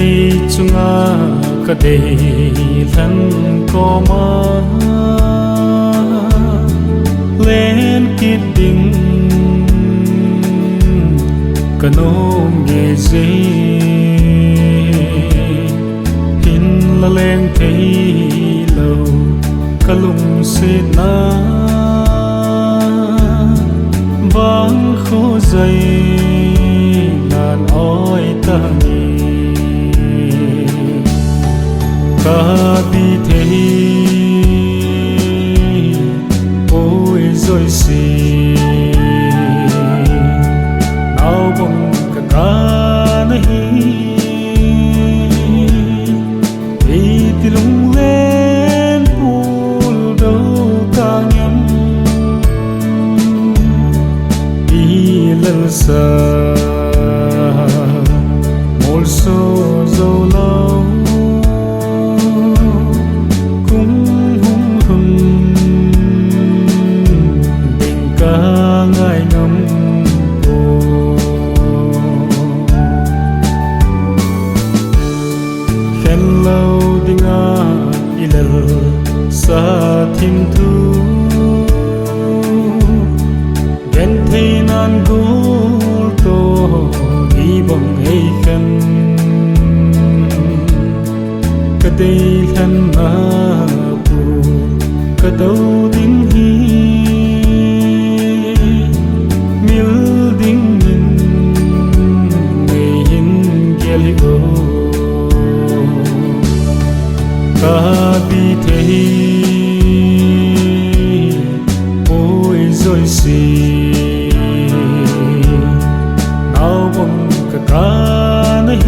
đây chunga ka đây thân có ma lên kít đinh ka nôm nghe dây hin la lên thấy lâu ka lung xịt na vắng khô dây ngàn oi ta ta đi thế ôi rồi xì nào bông cả cá này thì lung lên buồn đâu ta nhắm đi lần xa một số dấu lâu sa thim thu gen thei nan gul to đi bằng ai khan ka dei khan na pu ka đâu ding hi mil ding min nei hin gel go ta đi thei rồi xì nào bông cả cá này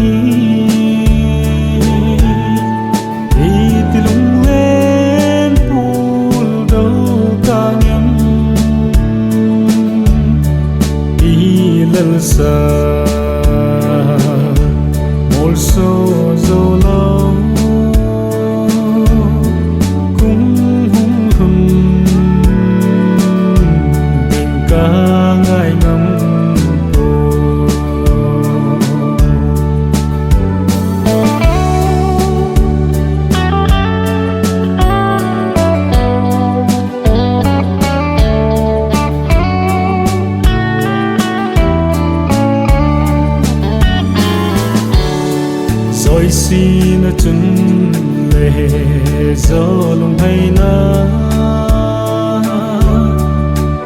thì lung lên buồn đâu ta nhắm đi lần xa một số dấu lâu rồi xin chân lệ gió lùng hay na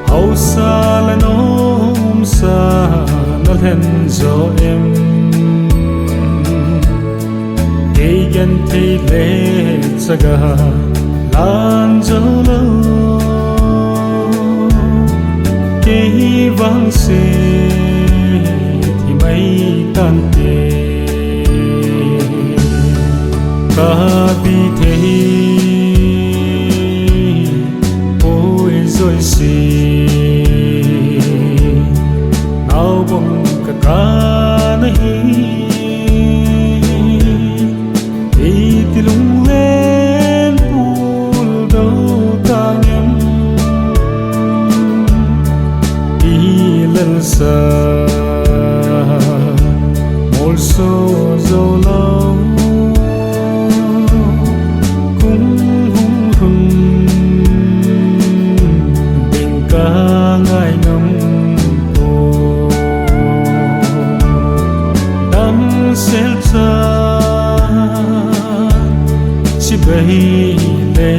hậu xa là nôm xa nó lên gió em cây gần thấy lệ saga lan gió lâu cây vang xe thì mây tan tê ta đi thế ôi rồi xì nào bông cả cá này thì lung lên buồn đâu ta nhắm đi lần xa một số dấu lâu selza si bay le